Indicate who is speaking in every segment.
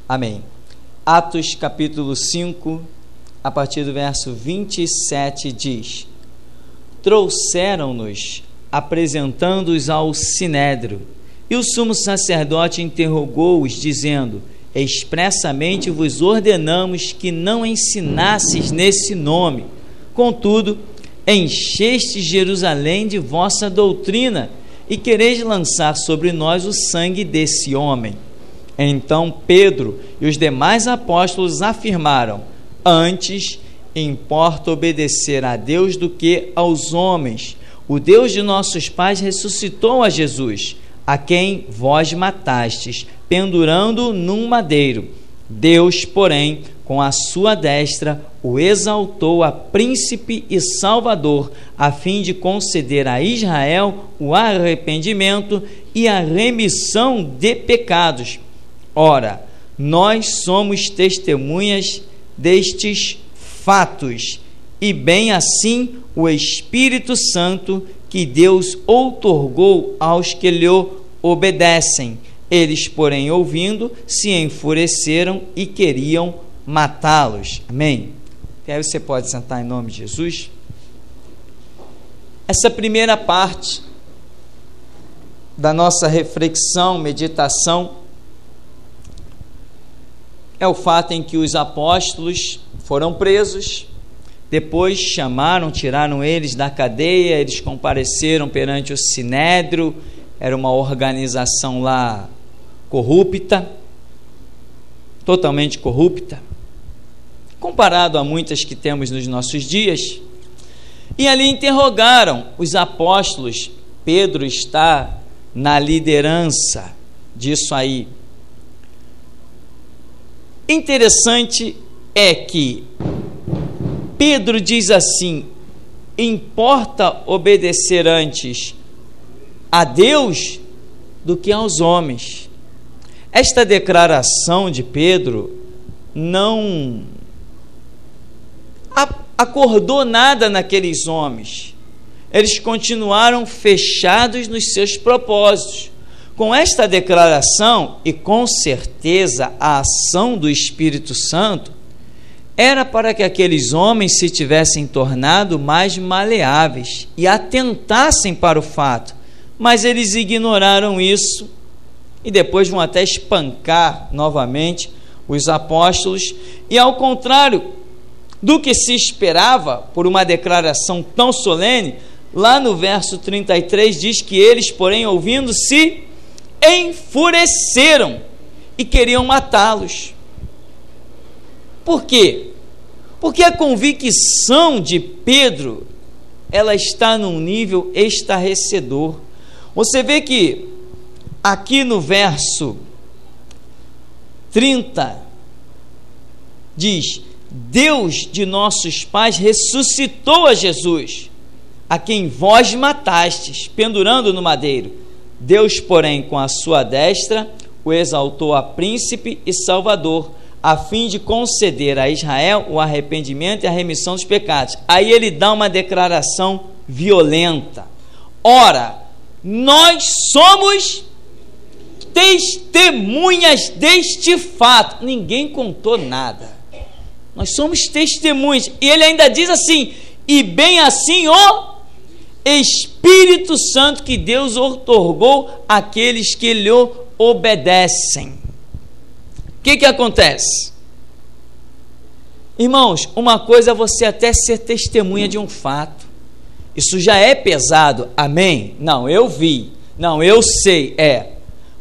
Speaker 1: Amém. Atos capítulo 5, a partir do verso 27 diz: Trouxeram-nos, apresentando-os ao Sinédrio, e o sumo sacerdote interrogou-os, dizendo: Expressamente vos ordenamos que não ensinasses nesse nome. Contudo, enchestes Jerusalém de vossa doutrina e quereis lançar sobre nós o sangue desse homem. Então Pedro e os demais apóstolos afirmaram: Antes importa obedecer a Deus do que aos homens. O Deus de nossos pais ressuscitou a Jesus, a quem vós matastes, pendurando-o num madeiro. Deus, porém, com a sua destra, o exaltou a príncipe e salvador, a fim de conceder a Israel o arrependimento e a remissão de pecados. Ora, nós somos testemunhas destes fatos, e bem assim o Espírito Santo que Deus outorgou aos que lhe obedecem. Eles, porém, ouvindo, se enfureceram e queriam matá-los. Amém? E aí você pode sentar em nome de Jesus. Essa primeira parte da nossa reflexão, meditação, é o fato em que os apóstolos foram presos, depois tiraram eles da cadeia, eles compareceram perante o Sinédrio, era uma organização lá corrupta, totalmente corrupta, comparado a muitas que temos nos nossos dias, e ali interrogaram os apóstolos. Pedro está na liderança disso aí. Interessante é que Pedro diz assim: importa obedecer antes a Deus do que aos homens. Esta declaração de Pedro não acordou nada naqueles homens. Eles continuaram fechados nos seus propósitos. Com esta declaração, e com certeza a ação do Espírito Santo, era para que aqueles homens se tivessem tornado mais maleáveis e atentassem para o fato, mas eles ignoraram isso e depois vão até espancar novamente os apóstolos. E ao contrário do que se esperava por uma declaração tão solene, lá no verso 33 diz que eles, porém, ouvindo, se enfureceram e queriam matá-los. Por quê? Porque a convicção de Pedro, ela está num nível estarrecedor. Você vê que aqui no verso 30 diz: Deus de nossos pais ressuscitou a Jesus, a quem vós matastes, pendurando no madeiro. Deus, porém, com a sua destra, o exaltou a príncipe e salvador, a fim de conceder a Israel o arrependimento e a remissão dos pecados. Aí ele dá uma declaração violenta: Ora, nós somos testemunhas deste fato. Ninguém contou nada. Nós somos testemunhas. E ele ainda diz assim: e bem assim o Espírito Santo que Deus outorgou àqueles que lhe obedecem. O que acontece? Irmãos, uma coisa é você até ser testemunha de um fato. Isso já é pesado, amém? Não, eu vi. Não, eu sei,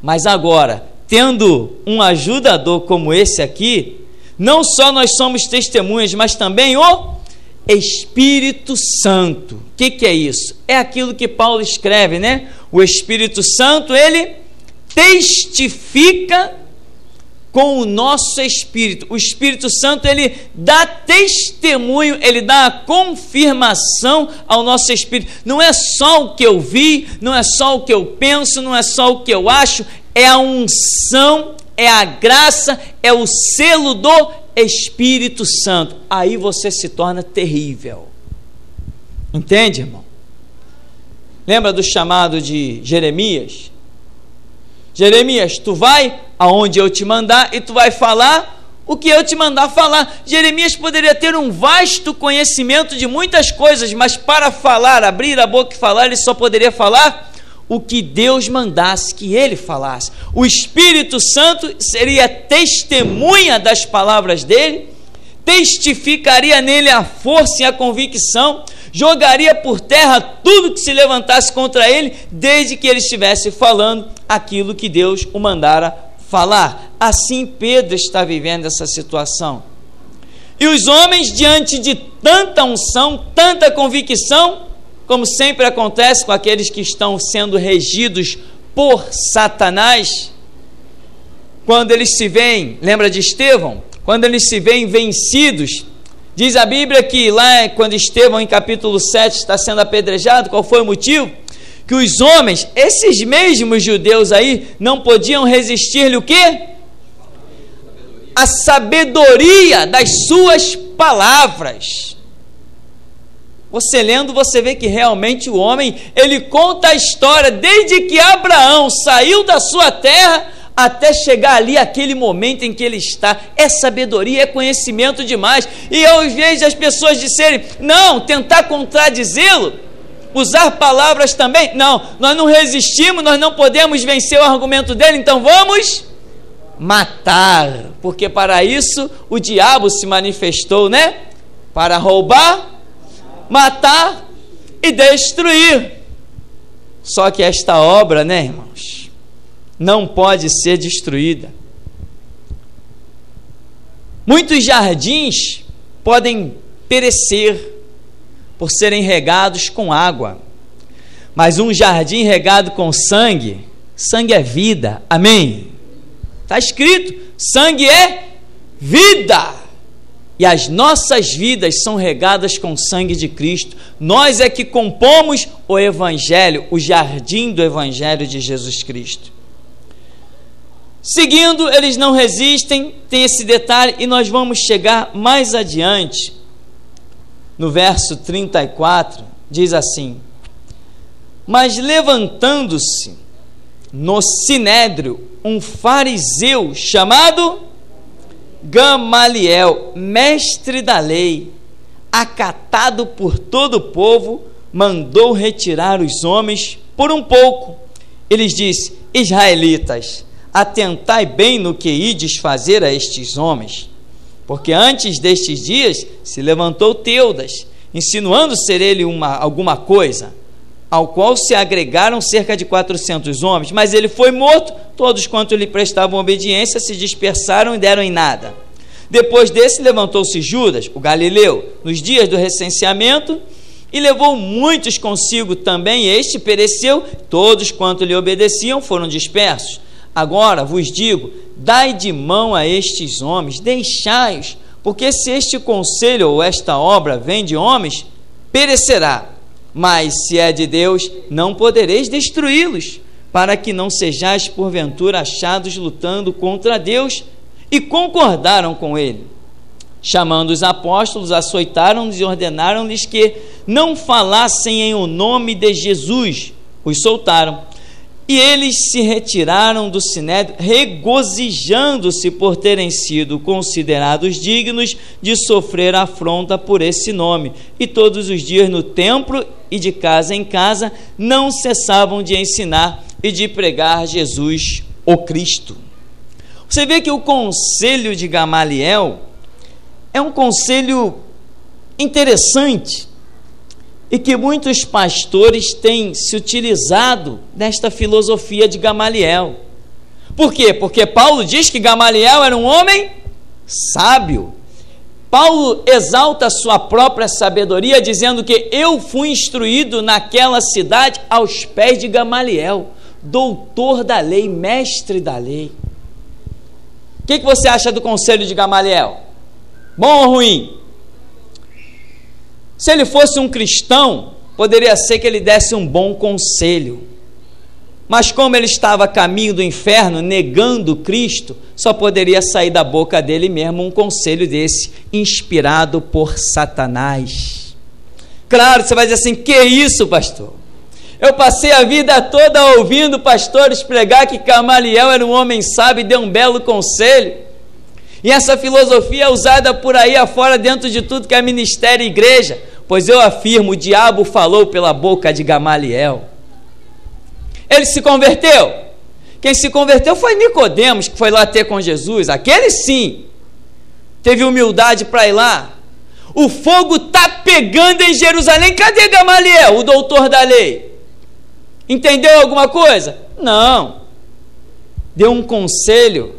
Speaker 1: Mas agora, tendo um ajudador como esse aqui, não só nós somos testemunhas, mas também o Espírito Santo. O que é isso? É aquilo que Paulo escreve, né? O Espírito Santo, ele testifica com o nosso espírito. O Espírito Santo, ele dá testemunho, ele dá a confirmação ao nosso espírito. Não é só o que eu vi, não é só o que eu penso, não é só o que eu acho, é a unção, é a graça, é o selo do Espírito Santo. Aí você se torna terrível. Entende, irmão? Lembra do chamado de Jeremias? Jeremias, tu vai aonde eu te mandar, e tu vai falar o que eu te mandar falar. Jeremias poderia ter um vasto conhecimento de muitas coisas, mas para falar, abrir a boca e falar, ele só poderia falar o que Deus mandasse que ele falasse. O Espírito Santo seria testemunha das palavras dele, testificaria nele a força e a convicção, jogaria por terra tudo que se levantasse contra ele, desde que ele estivesse falando aquilo que Deus o mandara falar. Assim Pedro está vivendo essa situação. E os homens, diante de tanta unção, tanta convicção, como sempre acontece com aqueles que estão sendo regidos por Satanás, quando eles se veem, lembra de Estevão? Quando eles se veem vencidos, diz a Bíblia que lá, quando Estevão, em capítulo 7, está sendo apedrejado, qual foi o motivo? Que os homens, esses mesmos judeus aí, não podiam resistir-lhe o quê? A sabedoria das suas palavras. Você lendo, você vê que realmente o homem, ele conta a história, desde que Abraão saiu da sua terra, até chegar ali, aquele momento em que ele está. É sabedoria, é conhecimento demais. E eu vejo as pessoas disserem, não, tentar contradizê-lo, usar palavras também, não, nós não resistimos, nós não podemos vencer o argumento dele, então vamos matar, porque para isso o diabo se manifestou, né? Para roubar, matar e destruir. Só que esta obra, né, irmãos, não pode ser destruída. Muitos jardins podem perecer por serem regados com água, mas um jardim regado com sangue, sangue é vida, amém? Está escrito, sangue é vida, e as nossas vidas são regadas com o sangue de Cristo. Nós é que compomos o Evangelho, o jardim do Evangelho de Jesus Cristo. Seguindo, eles não resistem, tem esse detalhe, e nós vamos chegar mais adiante, no verso 34, diz assim: mas levantando-se no sinédrio um fariseu chamado Gamaliel, mestre da lei, acatado por todo o povo, mandou retirar os homens por um pouco. Eles disse: israelitas, atentai bem no que ides fazer a estes homens, porque antes destes dias se levantou Teudas, insinuando ser ele alguma coisa, ao qual se agregaram cerca de 400 homens, mas ele foi morto. Todos quanto lhe prestavam obediência se dispersaram e deram em nada. Depois desse levantou-se Judas, o galileu, nos dias do recenseamento, e levou muitos consigo também. Este pereceu, todos quanto lhe obedeciam foram dispersos. Agora vos digo, dai de mão a estes homens, deixai-os, porque se este conselho ou esta obra vem de homens, perecerá, mas se é de Deus, não podereis destruí-los, para que não sejais porventura achados lutando contra Deus. E concordaram com ele. Chamando os apóstolos, açoitaram-nos e ordenaram-lhes que não falassem em o nome de Jesus. Os soltaram. E eles se retiraram do sinédrio, regozijando-se por terem sido considerados dignos de sofrer afronta por esse nome. E todos os dias no templo e de casa em casa não cessavam de ensinar e de pregar Jesus, o Cristo. Você vê que o conselho de Gamaliel é um conselho interessante e que muitos pastores têm se utilizado desta filosofia de Gamaliel. Por quê? Porque Paulo diz que Gamaliel era um homem sábio. Paulo exalta a sua própria sabedoria, dizendo que eu fui instruído naquela cidade aos pés de Gamaliel, doutor da lei, mestre da lei. O que você acha do conselho de Gamaliel? Bom ou ruim? Se ele fosse um cristão, poderia ser que ele desse um bom conselho. Mas como ele estava a caminho do inferno, negando Cristo, só poderia sair da boca dele mesmo um conselho desse, inspirado por Satanás. Claro, você vai dizer assim, que isso, pastor? Eu passei a vida toda ouvindo pastores pregar que Gamaliel era um homem sábio e deu um belo conselho. E essa filosofia é usada por aí afora dentro de tudo que é ministério e igreja. Pois eu afirmo, o diabo falou pela boca de Gamaliel. Ele se converteu. Quem se converteu foi Nicodemos, que foi lá ter com Jesus. Aquele sim teve humildade para ir lá. O fogo está pegando em Jerusalém. Cadê Gamaliel, o doutor da lei? Entendeu alguma coisa? Não. Deu um conselho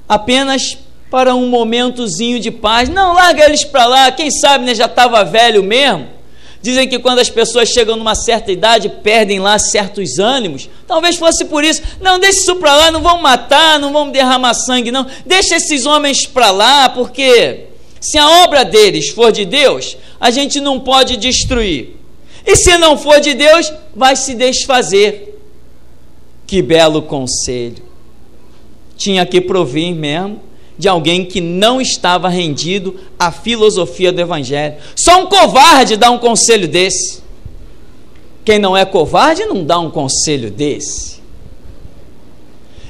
Speaker 1: apenas para um momentozinho de paz. Não, larga eles para lá. Quem sabe, né, já estava velho mesmo. Dizem que quando as pessoas chegam numa certa idade, perdem lá certos ânimos. Talvez fosse por isso. Não, deixa isso para lá, não vão matar, não vão derramar sangue, não. Deixa esses homens para lá, porque se a obra deles for de Deus, a gente não pode destruir. E se não for de Deus, vai se desfazer. Que belo conselho. Tinha que provir mesmo de alguém que não estava rendido à filosofia do Evangelho. Só um covarde dá um conselho desse. Quem não é covarde não dá um conselho desse.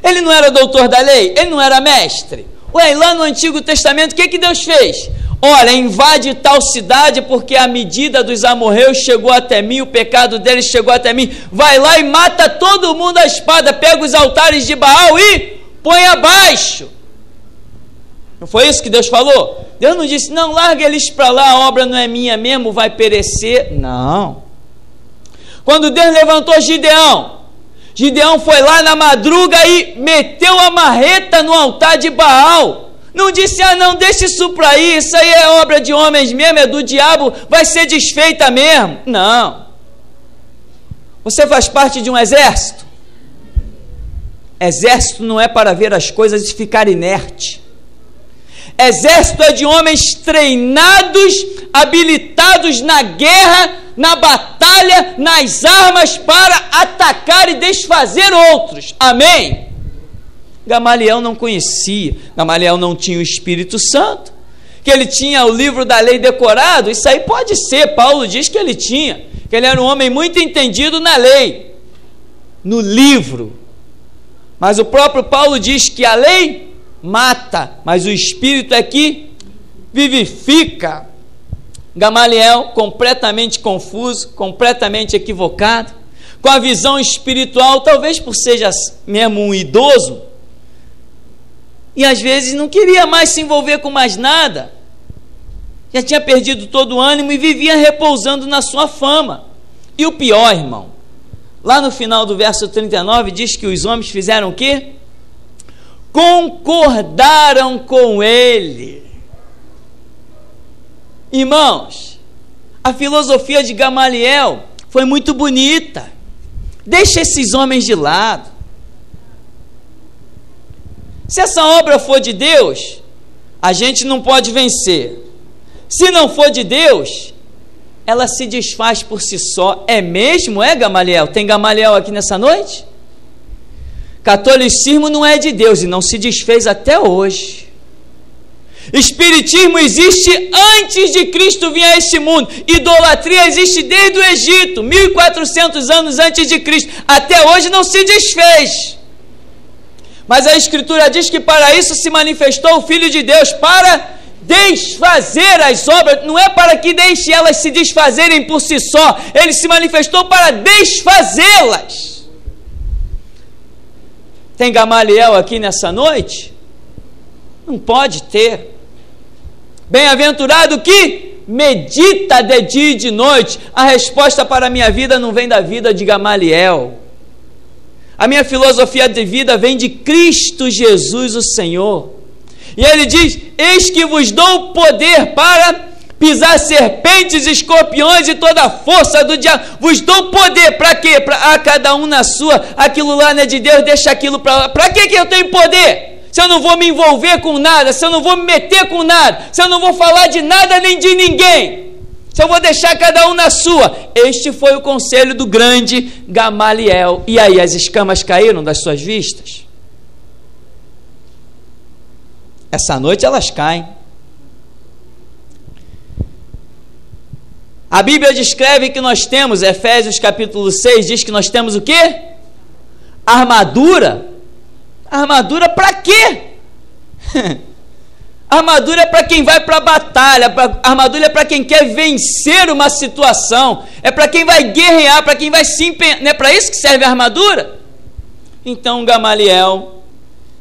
Speaker 1: Ele não era doutor da lei? Ele não era mestre? Ué, lá no Antigo Testamento, o que Deus fez? Olha, invade tal cidade porque a medida dos amorreus chegou até mim, o pecado deles chegou até mim. Vai lá e mata todo mundo à espada, pega os altares de Baal e põe abaixo. Não foi isso que Deus falou? Deus não disse, não, larga eles para lá, a obra não é minha mesmo, vai perecer. Não. Quando Deus levantou Gideão, Gideão foi lá na madruga e meteu a marreta no altar de Baal. Não disse, não, deixa isso para aí, isso aí é obra de homens mesmo, é do diabo, vai ser desfeita mesmo. Não. Você faz parte de um exército? Exército não é para ver as coisas e ficar inerte. Exército é de homens treinados, habilitados na guerra, na batalha, nas armas para atacar e desfazer outros. Amém? Gamaliel não conhecia. Gamaliel não tinha o Espírito Santo. Que ele tinha o livro da lei decorado, isso aí pode ser. Paulo diz que ele tinha. Que ele era um homem muito entendido na lei, no livro. Mas o próprio Paulo diz que a lei mata, mas o Espírito é que vivifica. Gamaliel, completamente confuso, completamente equivocado, com a visão espiritual, talvez por seja mesmo um idoso, e às vezes não queria mais se envolver com mais nada, já tinha perdido todo o ânimo e vivia repousando na sua fama. E o pior, irmão, lá no final do verso 39 diz que os homens fizeram o quê? Concordaram com ele. Irmãos, a filosofia de Gamaliel foi muito bonita. Deixa esses homens de lado. Se essa obra for de Deus, a gente não pode vencer. Se não for de Deus, ela se desfaz por si só. É mesmo? É, Gamaliel? Tem Gamaliel aqui nessa noite? Catolicismo não é de Deus e não se desfez até hoje. Espiritismo existe antes de Cristo vir a este mundo. Idolatria existe desde o Egito, 1400 anos antes de Cristo. Até hoje não se desfez. Mas a Escritura diz que para isso se manifestou o Filho de Deus, para desfazer as obras. Não é para que deixe elas se desfazerem por si só. Ele se manifestou para desfazê-las. Tem Gamaliel aqui nessa noite? Não pode ter. Bem-aventurado que medita de dia e de noite. A resposta para a minha vida não vem da vida de Gamaliel. A minha filosofia de vida vem de Cristo Jesus, o Senhor. E ele diz, eis que vos dou poder para pisar serpentes, escorpiões e toda a força do diabo. Vos dou poder, para quê? Para cada um na sua. Aquilo lá não é de Deus, deixa aquilo para lá. Para que eu tenho poder? Se eu não vou me envolver com nada, se eu não vou me meter com nada, se eu não vou falar de nada nem de ninguém, se eu vou deixar cada um na sua. Este foi o conselho do grande Gamaliel. E aí, as escamas caíram das suas vistas? Essa noite elas caem. A Bíblia descreve que nós temos, Efésios capítulo 6 diz que nós temos o quê? Armadura. Armadura para quê? Armadura é para quem vai para a batalha, armadura é para quem quer vencer uma situação, é para quem vai guerrear, para quem vai se empenhar, não é para isso que serve a armadura? Então Gamaliel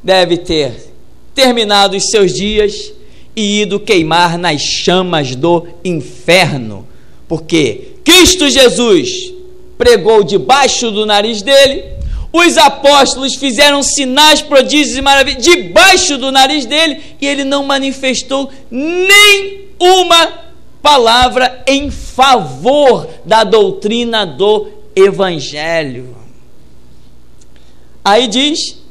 Speaker 1: deve ter terminado os seus dias e ido queimar nas chamas do inferno, porque Cristo Jesus pregou debaixo do nariz dele, os apóstolos fizeram sinais, prodígios e maravilhas debaixo do nariz dele, e ele não manifestou nem uma palavra em favor da doutrina do Evangelho. Aí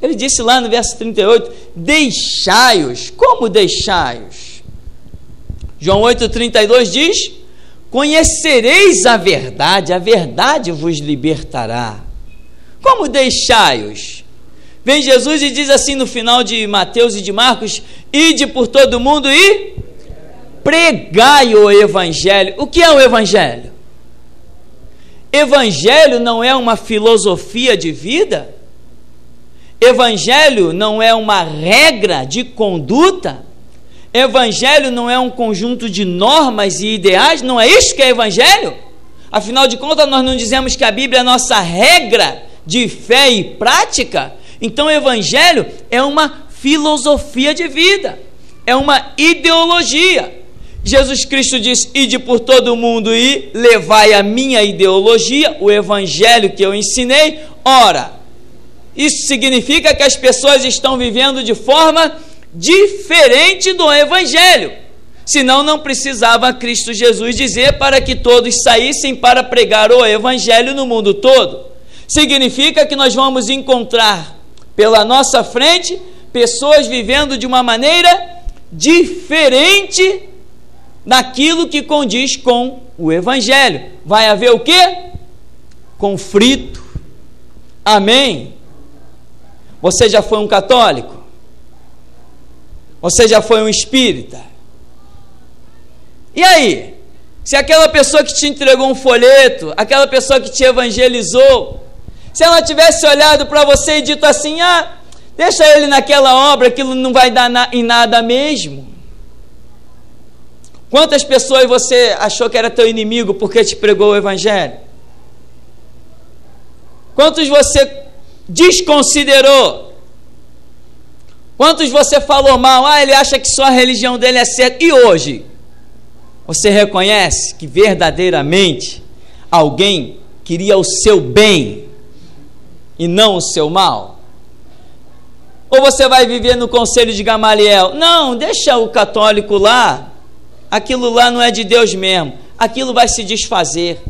Speaker 1: ele disse lá no verso 38, deixai-os. Como deixai-os? João 8,32 diz, conhecereis a verdade vos libertará. Como deixai-os? Vem Jesus e diz assim no final de Mateus e de Marcos, ide por todo mundo e pregai o Evangelho. O que é o Evangelho? Evangelho não é uma filosofia de vida? Evangelho não é uma regra de conduta? Evangelho não é um conjunto de normas e ideais? Não é isso que é Evangelho? Afinal de contas, nós não dizemos que a Bíblia é a nossa regra de fé e prática? Então o Evangelho é uma filosofia de vida, é uma ideologia. Jesus Cristo disse, ide por todo mundo e levai a minha ideologia, o Evangelho que eu ensinei. Ora, isso significa que as pessoas estão vivendo de forma diferente do Evangelho, senão não precisava Cristo Jesus dizer para que todos saíssem para pregar o Evangelho no mundo todo. Significa que nós vamos encontrar pela nossa frente pessoas vivendo de uma maneira diferente daquilo que condiz com o Evangelho. Vai haver o quê? Conflito. Amém? Você já foi um católico? Você já foi um espírita? E aí? Se aquela pessoa que te entregou um folheto, aquela pessoa que te evangelizou, se ela tivesse olhado para você e dito assim, deixa ele naquela obra, aquilo não vai dar em nada mesmo. Quantas pessoas você achou que era teu inimigo porque te pregou o Evangelho? Quantos você desconsiderou? Quantos você falou mal? Ele acha que só a religião dele é certa. E hoje, você reconhece que verdadeiramente alguém queria o seu bem e não o seu mal? Ou você vai viver no conselho de Gamaliel? Não, deixa o católico lá, aquilo lá não é de Deus mesmo, aquilo vai se desfazer.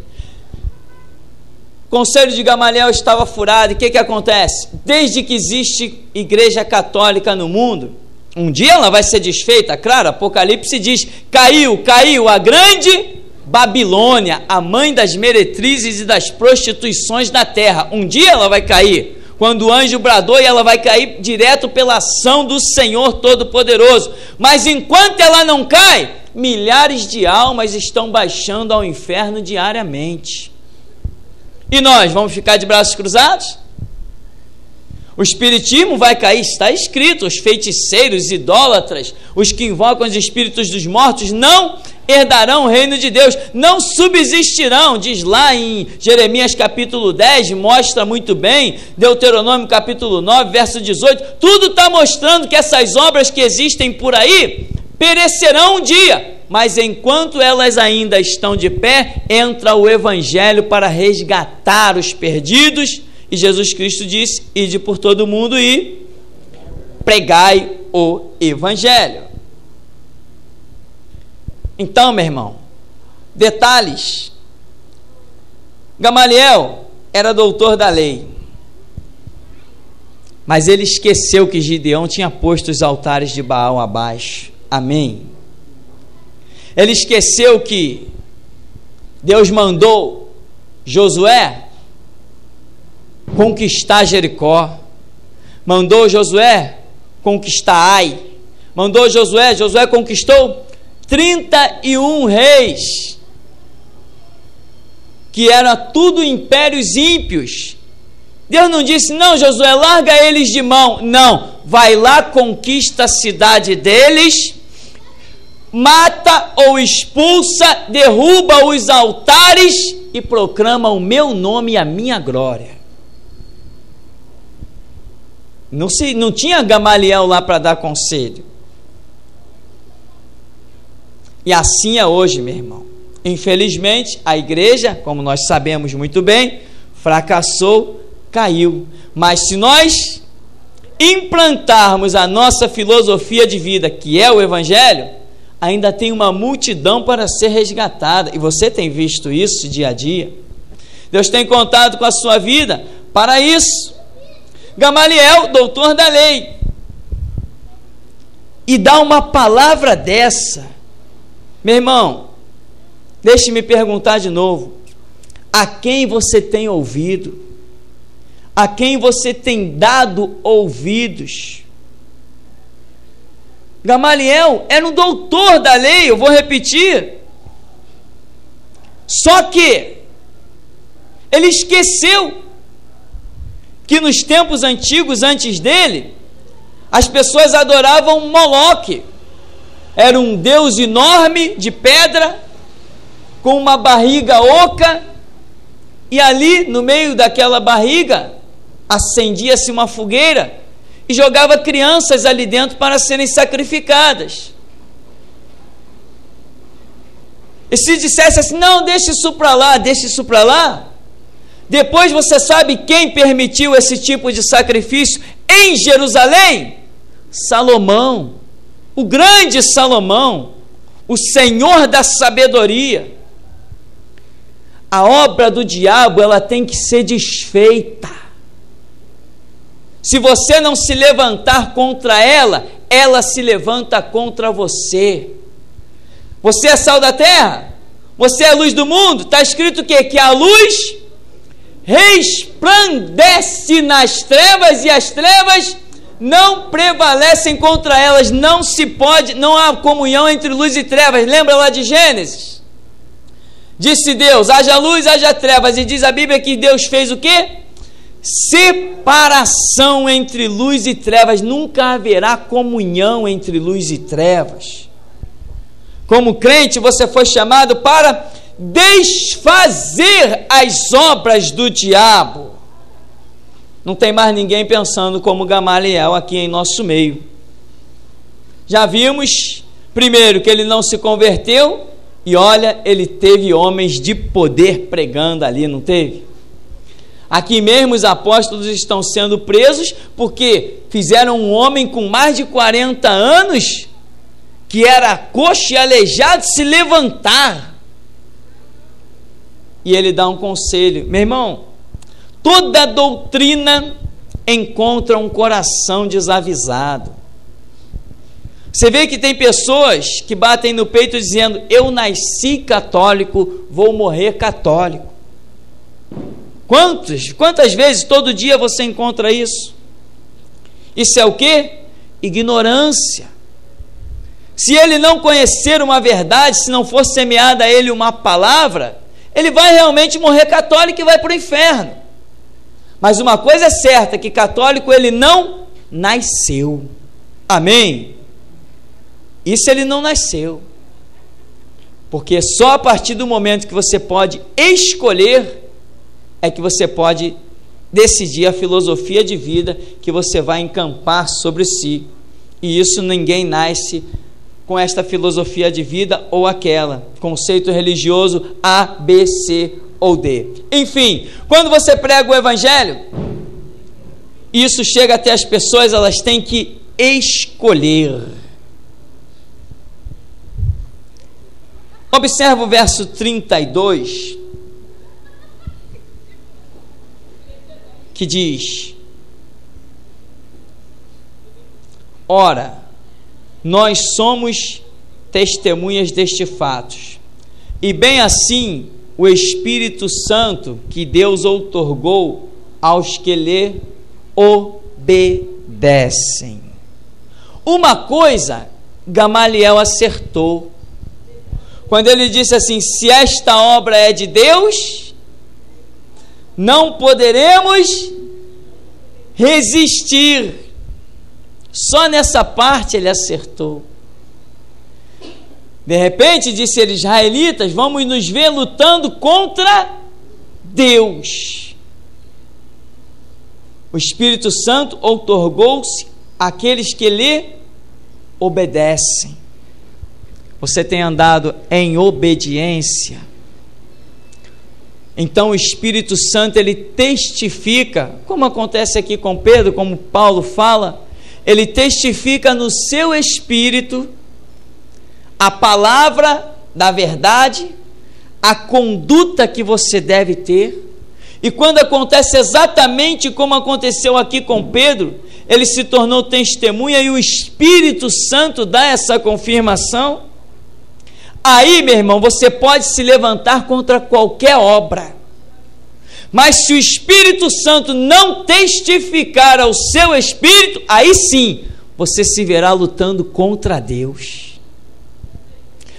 Speaker 1: O conselho de Gamaliel estava furado, e o que acontece? Desde que existe igreja católica no mundo, um dia ela vai ser desfeita, claro, Apocalipse diz, caiu a grande Babilônia, a mãe das meretrizes e das prostituições da terra. Um dia ela vai cair, quando o anjo bradou, e ela vai cair direto pela ação do Senhor Todo-Poderoso. Mas enquanto ela não cai, milhares de almas estão baixando ao inferno diariamente. E nós vamos ficar de braços cruzados? O espiritismo vai cair, está escrito, os feiticeiros, idólatras, os que invocam os espíritos dos mortos não herdarão o reino de Deus, não subsistirão, diz lá em Jeremias capítulo 10, mostra muito bem, Deuteronômio capítulo 9, verso 18, tudo está mostrando que essas obras que existem por aí perecerão um dia, mas enquanto elas ainda estão de pé, entra o Evangelho para resgatar os perdidos. E Jesus Cristo disse, ide por todo mundo e pregai o Evangelho. Então, meu irmão, detalhes. Gamaliel era doutor da lei, mas ele esqueceu que Gideão tinha posto os altares de Baal abaixo. Amém? Ele esqueceu que Deus mandou Josué conquistar Jericó, mandou Josué conquistar Ai, mandou Josué conquistou 31 reis. que era tudo impérios ímpios. Deus não disse: não, Josué, larga eles de mão. Não, vai lá, conquista a cidade deles, mata ou expulsa, derruba os altares e proclama o meu nome e a minha glória. Não tinha Gamaliel lá para dar conselho. E assim é hoje, meu irmão. Infelizmente, a igreja, como nós sabemos muito bem, fracassou, caiu. Mas se nós implantarmos a nossa filosofia de vida, que é o Evangelho, ainda tem uma multidão para ser resgatada. E você tem visto isso dia a dia. Deus tem contado com a sua vida para isso. Gamaliel, doutor da lei, e dá uma palavra dessa. Meu irmão, deixe-me perguntar de novo: a quem você tem ouvido? A quem você tem dado ouvidos? Gamaliel era um doutor da lei, eu vou repetir. Só que ele esqueceu que nos tempos antigos, antes dele, as pessoas adoravam Moloque. Era um deus enorme de pedra, com uma barriga oca, e ali no meio daquela barriga acendia-se uma fogueira e jogava crianças ali dentro para serem sacrificadas. E se dissesse assim: não, deixe isso para lá, deixe isso para lá. Depois você sabe quem permitiu esse tipo de sacrifício em Jerusalém? Salomão, o grande Salomão, o Senhor da sabedoria. A obra do diabo, ela tem que ser desfeita. Se você não se levantar contra ela, ela se levanta contra você. Você é sal da terra? Você é a luz do mundo? Está escrito o quê? Que a luz resplandece nas trevas e as trevas não prevalecem contra elas. Não se pode, não há comunhão entre luz e trevas. Lembra lá de Gênesis? Disse Deus: haja luz, haja trevas. E diz a Bíblia que Deus fez o quê? Separação entre luz e trevas. Nunca haverá comunhão entre luz e trevas. Como crente, você foi chamado para desfazer as obras do diabo. Não tem mais ninguém pensando como Gamaliel aqui em nosso meio. Já vimos, primeiro, que ele não se converteu, e olha, ele teve homens de poder pregando ali, não teve? Aqui mesmo os apóstolos estão sendo presos porque fizeram um homem com mais de 40 anos, que era coxo e aleijado, se levantar. E ele dá um conselho. Meu irmão, toda doutrina encontra um coração desavisado. Você vê que tem pessoas que batem no peito dizendo: eu nasci católico, vou morrer católico. Quantas vezes todo dia você encontra isso? Isso é o quê? Ignorância. Se ele não conhecer uma verdade, se não for semeada a ele uma palavra, ele vai realmente morrer católico e vai para o inferno. Mas uma coisa é certa, que católico ele não nasceu. Amém? Isso ele não nasceu. Porque só a partir do momento que você pode escolher, é que você pode decidir a filosofia de vida que você vai encampar sobre si. E isso ninguém nasce com esta filosofia de vida ou aquela, conceito religioso A, B, C ou D. Enfim, quando você prega o Evangelho, isso chega até as pessoas, elas têm que escolher. Observa o verso 32, que diz: ora, nós somos testemunhas deste fato, e bem assim o Espírito Santo que Deus outorgou aos que lhe obedecem. Uma coisa Gamaliel acertou, quando ele disse assim: se esta obra é de Deus, não poderemos resistir. Só nessa parte ele acertou. De repente, disse eles, israelitas, vamos nos ver lutando contra Deus. O Espírito Santo outorgou-se àqueles que lhe obedecem. Você tem andado em obediência? Então o Espírito Santo, ele testifica, como acontece aqui com Pedro, como Paulo fala, ele testifica no seu espírito a palavra da verdade, a conduta que você deve ter. E quando acontece exatamente como aconteceu aqui com Pedro, ele se tornou testemunha e o Espírito Santo dá essa confirmação. Aí, meu irmão, você pode se levantar contra qualquer obra, mas se o Espírito Santo não testificar ao seu espírito, aí sim, você se verá lutando contra Deus.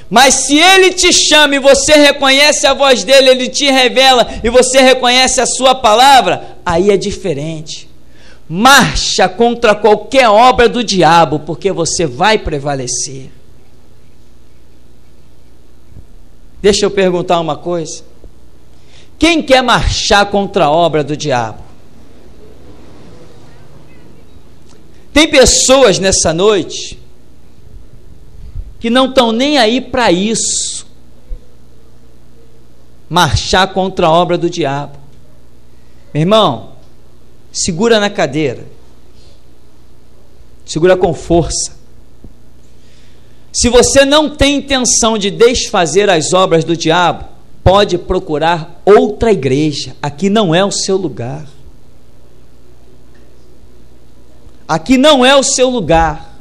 Speaker 1: Mas se ele te chama e você reconhece a voz dele, ele te revela e você reconhece a sua palavra, aí é diferente. Marcha contra qualquer obra do diabo, porque você vai prevalecer. Deixa eu perguntar uma coisa. Quem quer marchar contra a obra do diabo? Tem pessoas nessa noite que não estão nem aí para isso. Marchar contra a obra do diabo. Meu irmão, segura na cadeira. Segura com força. Se você não tem intenção de desfazer as obras do diabo, pode procurar outra igreja. Aqui não é o seu lugar. Aqui não é o seu lugar.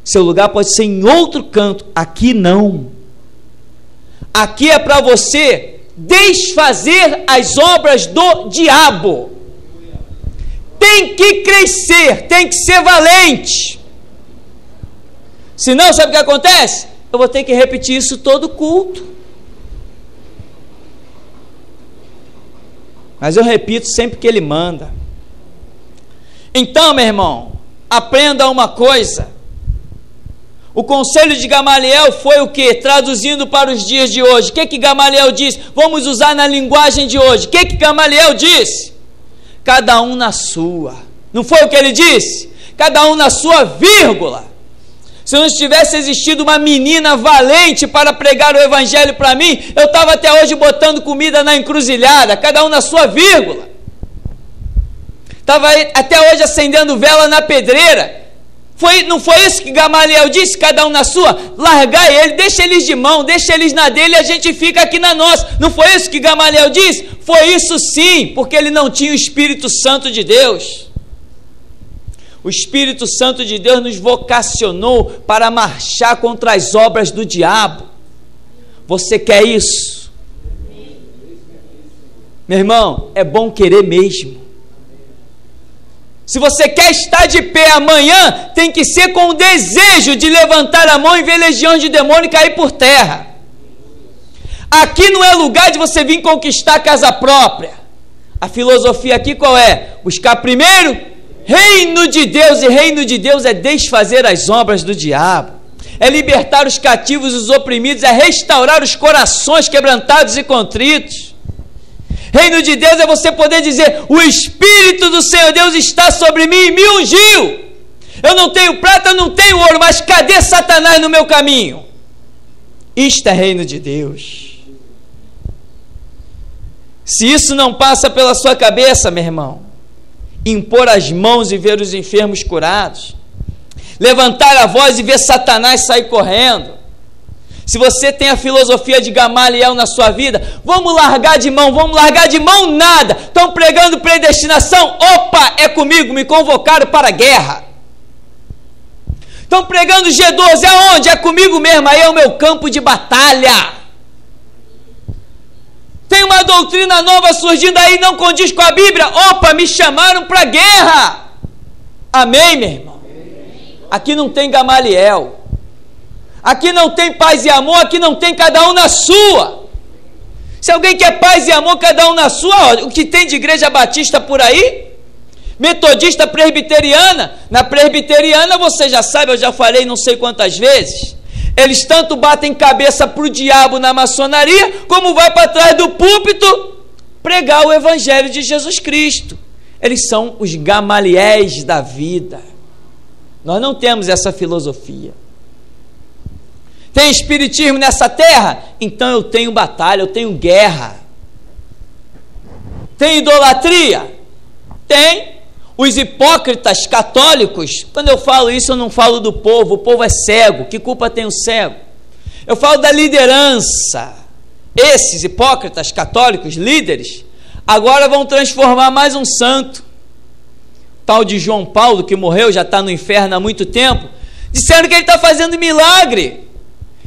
Speaker 1: Seu lugar pode ser em outro canto. Aqui não. Aqui é para você desfazer as obras do diabo. Tem que crescer, tem que ser valente. Senão, sabe o que acontece? Eu vou ter que repetir isso todo culto. Mas eu repito sempre que ele manda. Então, meu irmão, aprenda uma coisa. O conselho de Gamaliel foi o que? Traduzindo para os dias de hoje. O que Gamaliel diz? Vamos usar na linguagem de hoje. O que Gamaliel disse? Cada um na sua. Não foi o que ele disse? Cada um na sua vírgula. Se não tivesse existido uma menina valente para pregar o evangelho para mim, eu estava até hoje botando comida na encruzilhada, cada um na sua vírgula. Estava até hoje acendendo vela na pedreira. Não foi isso que Gamaliel disse? Cada um na sua? Largar ele, deixa eles de mão, deixa eles na dele e a gente fica aqui na nossa. Não foi isso que Gamaliel disse? Foi isso sim, porque ele não tinha o Espírito Santo de Deus. O Espírito Santo de Deus nos vocacionou para marchar contra as obras do diabo. Você quer isso? Meu irmão, é bom querer mesmo. Se você quer estar de pé amanhã, tem que ser com o desejo de levantar a mão e ver legiões de demônio cair por terra. Aqui não é lugar de você vir conquistar a casa própria. A filosofia aqui qual é? Buscar primeiro reino de Deus, e reino de Deus é desfazer as obras do diabo, é libertar os cativos e os oprimidos, é restaurar os corações quebrantados e contritos. Reino de Deus é você poder dizer: o Espírito do Senhor Deus está sobre mim e me ungiu. Eu não tenho prata, eu não tenho ouro, mas cadê Satanás no meu caminho? Isto é reino de Deus. Se isso não passa pela sua cabeça, meu irmão, impor as mãos e ver os enfermos curados, levantar a voz e ver Satanás sair correndo. Se você tem a filosofia de Gamaliel na sua vida, vamos largar de mão nada, estão pregando predestinação, opa, é comigo, me convocaram para a guerra. Estão pregando G12, aonde? É comigo mesmo, aí é o meu campo de batalha. Tem uma doutrina nova surgindo aí, não condiz com a Bíblia, opa, me chamaram para a guerra. Amém, meu irmão? Aqui não tem Gamaliel, aqui não tem paz e amor, aqui não tem cada um na sua. Se alguém quer paz e amor, cada um na sua, o que tem de igreja batista por aí, metodista, presbiteriana, na presbiteriana você já sabe, eu já falei não sei quantas vezes, eles tanto batem cabeça para o diabo na maçonaria, como vai para trás do púlpito pregar o evangelho de Jesus Cristo. Eles são os Gamaliéis da vida. Nós não temos essa filosofia. Tem espiritismo nessa terra? Então eu tenho batalha, eu tenho guerra. Tem idolatria? Tem. Os hipócritas católicos, quando eu falo isso, eu não falo do povo, o povo é cego, que culpa tem o cego? Eu falo da liderança. Esses hipócritas católicos, líderes, agora vão transformar mais um santo, tal de João Paulo, que morreu, já está no inferno há muito tempo, disseram que ele está fazendo milagre,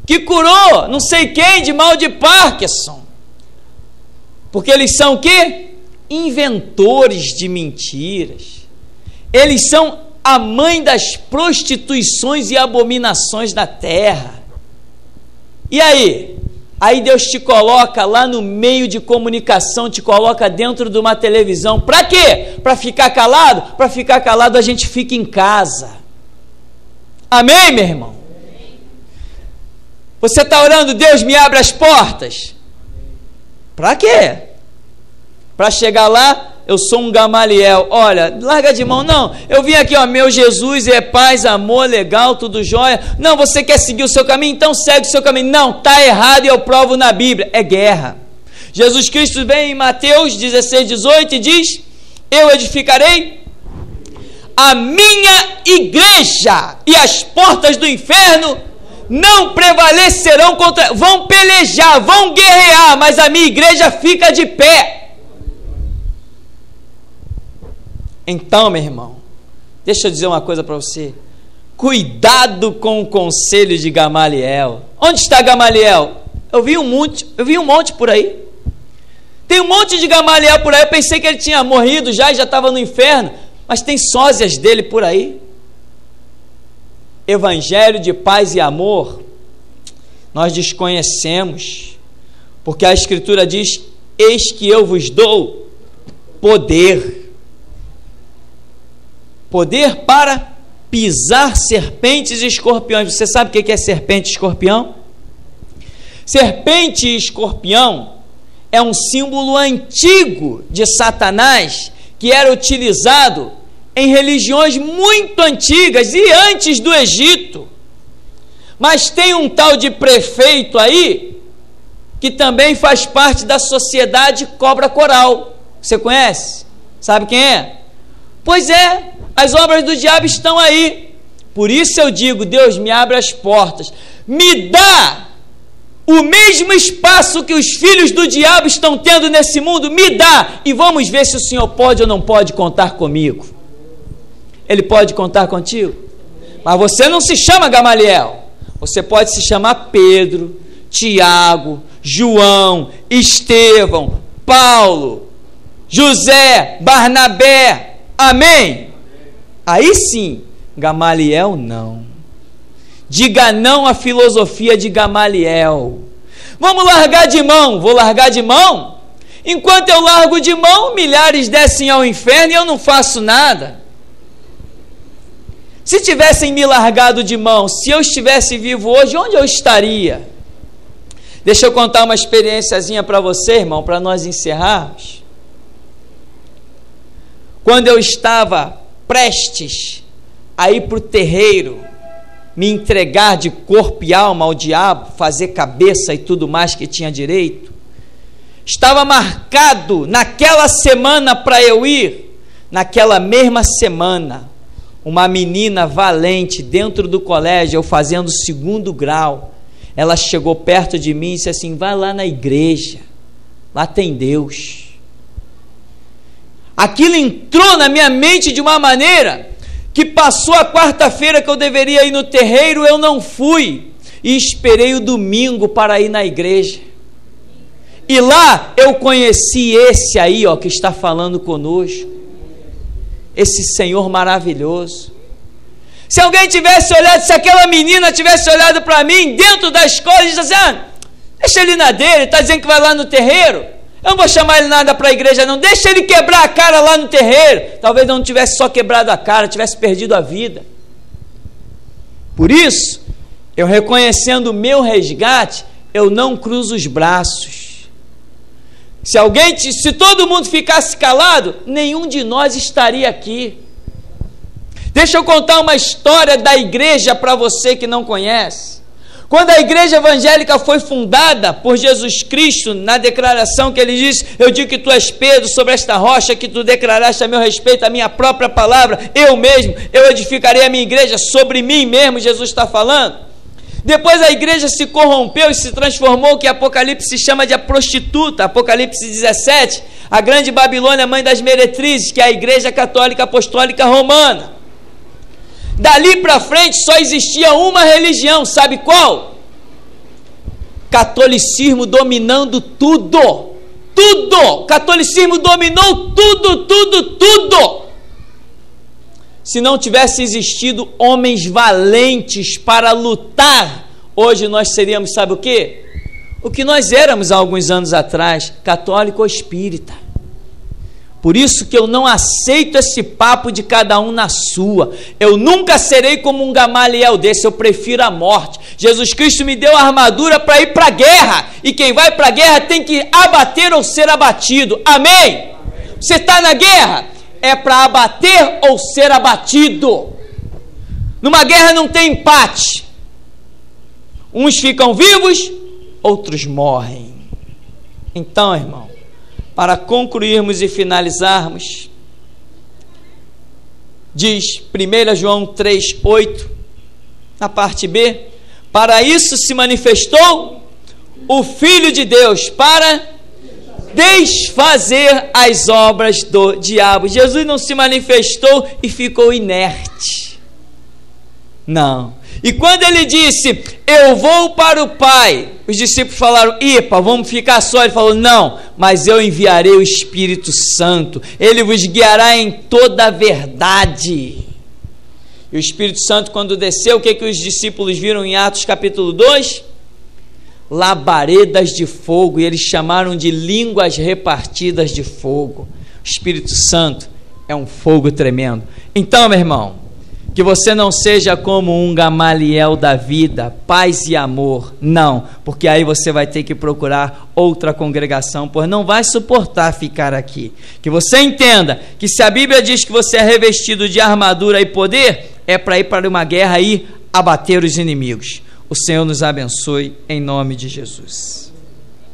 Speaker 1: que curou não sei quem de mal de Parkinson, porque eles são o quê? Inventores de mentiras. Eles são a mãe das prostituições e abominações da terra. E aí? Aí Deus te coloca lá no meio de comunicação, te coloca dentro de uma televisão. Para quê? Para ficar calado? Para ficar calado a gente fica em casa. Amém, meu irmão? Você está orando, Deus me abre as portas? Para quê? Para chegar lá, eu sou um Gamaliel. Olha, larga de mão. Não, eu vim aqui, ó, meu Jesus é paz, amor, legal, tudo jóia. Não, você quer seguir o seu caminho? Então segue o seu caminho. Não, está errado e eu provo na Bíblia. É guerra. Jesus Cristo vem em Mateus 16, 18 e diz: eu edificarei a minha igreja e as portas do inferno não prevalecerão contra... Vão pelejar, vão guerrear, mas a minha igreja fica de pé. Então, meu irmão, deixa eu dizer uma coisa para você. Cuidado com o conselho de Gamaliel. Onde está Gamaliel? Eu vi um monte por aí. Tem um monte de Gamaliel por aí. Eu pensei que ele tinha morrido já e já estava no inferno. Mas tem sósias dele por aí. Evangelho de paz e amor, nós desconhecemos. Porque a Escritura diz: eis que eu vos dou poder. Poder para pisar serpentes e escorpiões. Você sabe o que é serpente e escorpião? Serpente e escorpião é um símbolo antigo de Satanás, que era utilizado em religiões muito antigas e antes do Egito. Mas tem um tal de prefeito aí, que também faz parte da sociedade cobra coral. Você conhece? Sabe quem é? Pois é, as obras do diabo estão aí. Por isso eu digo: Deus, me abre as portas, me dá o mesmo espaço que os filhos do diabo estão tendo nesse mundo, me dá, e vamos ver se o Senhor pode ou não pode contar comigo. Ele pode contar contigo? Mas você não se chama Gamaliel, você pode se chamar Pedro, Tiago, João, Estevão, Paulo, José, Barnabé. Amém? Aí sim. Gamaliel não. Diga não à filosofia de Gamaliel. Vamos largar de mão. Vou largar de mão? Enquanto eu largo de mão, milhares descem ao inferno e eu não faço nada. Se tivessem me largado de mão, se eu estivesse vivo hoje, onde eu estaria? Deixa eu contar uma experiênciazinha para você, irmão, para nós encerrarmos. Quando eu estava prestes a ir para o terreiro, me entregar de corpo e alma ao diabo, fazer cabeça e tudo mais que tinha direito, estava marcado naquela semana para eu ir. Naquela mesma semana, uma menina valente dentro do colégio, eu fazendo 2º grau, ela chegou perto de mim e disse assim: vai lá na igreja, lá tem Deus. Aquilo entrou na minha mente de uma maneira que passou a quarta-feira que eu deveria ir no terreiro, eu não fui, e esperei o domingo para ir na igreja. E lá eu conheci esse aí, ó, que está falando conosco, esse Senhor maravilhoso. Se alguém tivesse olhado, se aquela menina tivesse olhado para mim dentro da escola e disse assim: Deixa ele na dele, está dizendo que vai lá no terreiro. Eu não vou chamar ele nada para a igreja não, deixa ele quebrar a cara lá no terreiro. Talvez não tivesse só quebrado a cara, tivesse perdido a vida. Por isso, eu reconhecendo o meu resgate, eu não cruzo os braços. Se todo mundo ficasse calado, nenhum de nós estaria aqui. Deixa eu contar uma história da igreja para você que não conhece. Quando a igreja evangélica foi fundada por Jesus Cristo, na declaração que ele disse: eu digo que tu és Pedro, sobre esta rocha que tu declaraste a meu respeito, a minha própria palavra, eu edificarei a minha igreja, sobre mim mesmo, Jesus está falando. Depois a igreja se corrompeu e se transformou, que Apocalipse chama de a prostituta, Apocalipse 17, a grande Babilônia, mãe das meretrizes, que é a igreja católica apostólica romana. Dali para frente só existia uma religião, sabe qual? Catolicismo dominando tudo. Tudo! Catolicismo dominou tudo! Se não tivesse existido homens valentes para lutar, hoje nós seríamos, sabe o quê? O que nós éramos há alguns anos atrás, católico ou espírita. Por isso que eu não aceito esse papo de cada um na sua. Eu nunca serei como um Gamaliel desse, eu prefiro a morte. Jesus Cristo me deu a armadura para ir para a guerra, e quem vai para a guerra tem que abater ou ser abatido. Amém? Você está na guerra? É para abater ou ser abatido. Numa guerra não tem empate. Uns ficam vivos, outros morrem. Então, irmão, para concluirmos e finalizarmos, diz 1 João 3,8, na parte B: para isso se manifestou o Filho de Deus, para desfazer as obras do diabo. Jesus não se manifestou e ficou inerte. Não. E quando ele disse: eu vou para o Pai, os discípulos falaram: ipa, vamos ficar só. Ele falou: não, mas eu enviarei o Espírito Santo, ele vos guiará em toda a verdade. E o Espírito Santo, quando desceu, o que os discípulos viram em Atos capítulo 2? Labaredas de fogo, e eles chamaram de línguas repartidas de fogo. O Espírito Santo é um fogo tremendo. Então, meu irmão, que você não seja como um Gamaliel da vida, paz e amor, não, porque aí você vai ter que procurar outra congregação, pois não vai suportar ficar aqui. Que você entenda que se a Bíblia diz que você é revestido de armadura e poder, é para ir para uma guerra e abater os inimigos. O Senhor nos abençoe, em nome de Jesus.